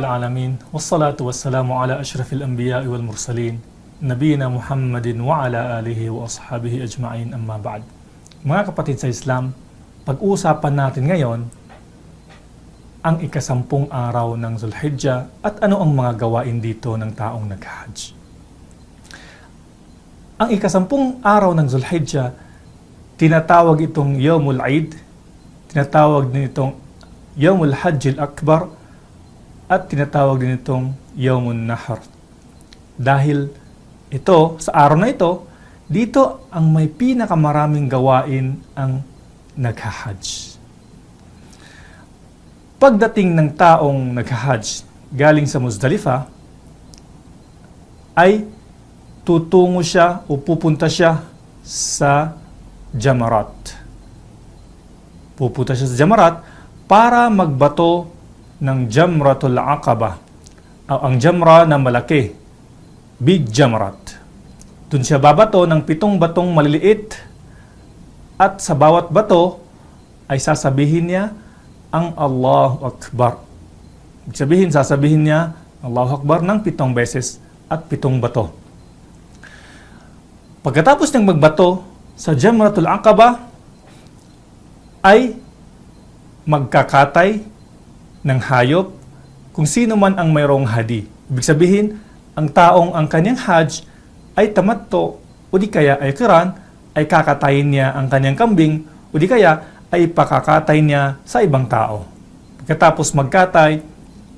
Rabbil Alamin, wassalatu wassalamu ala ashrafil anbiya'i wal mursalin, nabiyina Muhammadin wa ala alihi wa ashabihi ajma'in, amma ba'd. Mga kapatid sa Islam, pag-uusapan natin ngayon ang ikasampung araw ng Zulhijjah at ano ang mga gawain dito ng taong nag-Hajj. Ang ikasampung araw ng Zulhijjah, tinatawag itong Yawmul Eid, tinatawag din itong Yawmul Hajj al-Akbar, at tinatawag din itong Yawmun Nahr. Dahil ito, sa araw na ito, dito ang may pinakamaraming gawain ang nag-Hajj. Pagdating ng taong nag-Hajj galing sa Muzdalifah, ay tutungo siya o pupunta siya sa Jamarat. Pupunta siya sa Jamarat para magbato ng Jamratul Aqaba. Ang Jamra na malaki, Big Jamarat. Doon siya babato ng 7 batong maliliit at sa bawat bato ay sasabihin niya ang Allahu Akbar. Sasabihin niya Allahu Akbar ng 7 beses at 7 bato. Pagkatapos ng magbato sa Jamratul Aqaba ay magkakatay ng hayop kung sino man ang mayroong hadi. Ibig sabihin, ang taong ang kanyang hajj ay tamatto o di kaya ay qiran, ay kakatayin niya ang kanyang kambing o di kaya ay pakakatay niya sa ibang tao. Pagkatapos magkatay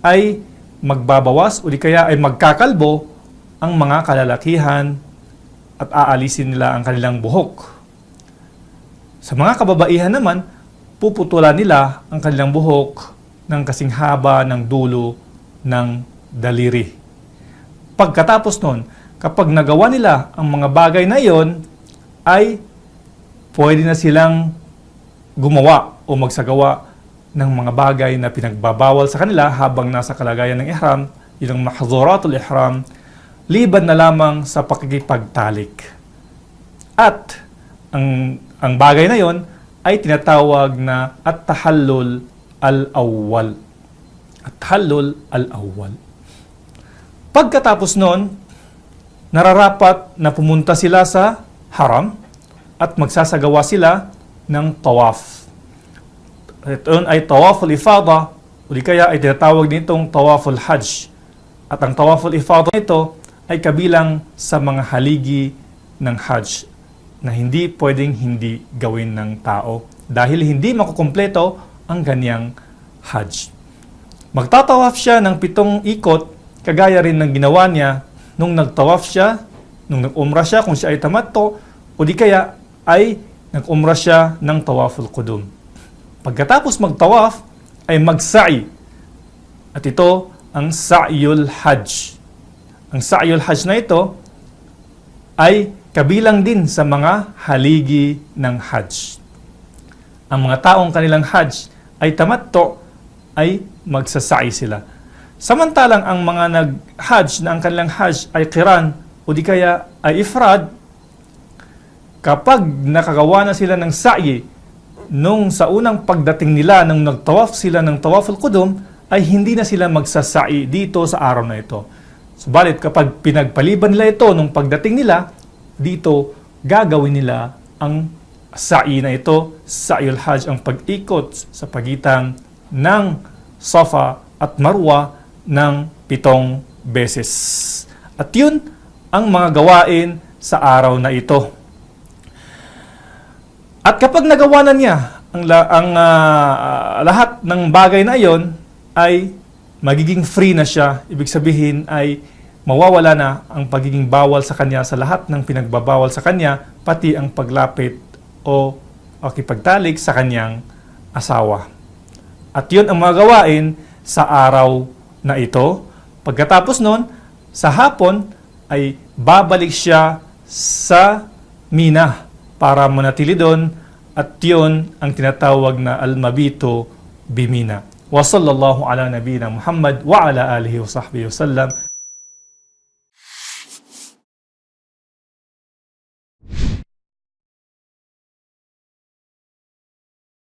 ay magbabawas o di kaya ay magkakalbo ang mga kalalakihan at aalisin nila ang kanilang buhok. Sa mga kababaihan naman, puputulan nila ang kanilang buhok ng kasing haba ng dulo ng daliri. Pagkatapos nun, kapag nagawa nila ang mga bagay na iyon, ay pwede na silang gumawa o magsagawa ng mga bagay na pinagbabawal sa kanila habang nasa kalagayan ng ihram, yung mahzuratul ihram, liban na lamang sa pakikipagtalik. At ang bagay na iyon ay tinatawag na at-tahallul al-awwal. At-tahallul al-awwal. Pagkatapos nun, nararapat na pumunta sila sa haram at magsasagawa sila ng tawaf. Ito ay tawaful ifada o di kaya ay tinatawag nitong tawaful hajj. At ang tawaful ifada nito ay kabilang sa mga haligi ng hajj na hindi pwedeng hindi gawin ng tao dahil hindi makukumpleto ang ganyang hajj. Magtatawaf siya ng 7 ikot kagaya rin ng ginawa niya nung nagtawaf siya, nung nag-umrah siya kung siya ay tamatto o di kaya ay nag-umrah siya ng tawaful qudum. Pagkatapos magtawaf ay mag-sa'i. At ito ang sa'yul hajj. Ang sa'yul hajj na ito ay kabilang din sa mga haligi ng hajj. Ang mga taong kanilang hajj ay tamatto ay magsasa'i sila. Samantalang ang mga nag-hajj na ang kanilang hajj ay qiran o di kaya ay ifrad, kapag nakagawa na sila ng sa'i nung sa unang pagdating nila nung nagtawaf sila ng tawaful qudum, ay hindi na sila magsasa'i dito sa araw na ito. Subalit kapag pinagpaliban nila ito nung pagdating nila, dito gagawin nila ang sa'i na ito, sa'yul hajj, ang pag-ikot sa pagitan ng Safa at Marwa ng 7 beses. At yun ang mga gawain sa araw na ito. At kapag nagawa na niya ang lahat ng bagay na iyon, ay magiging free na siya. Ibig sabihin ay mawawala na ang pagiging bawal sa kanya sa lahat ng pinagbabawal sa kanya, pati ang paglapit o pakipagtalik sa kanyang asawa. At yun ang mga gawain sa araw na ito. Pagkatapos nun, sa hapon ay babalik siya sa Mina para manatili doon, at yun ang tinatawag na al-mabito bimina. Wa sallallahu ala nabiyina Muhammad wa ala alihi wa sahbihi wa sallam.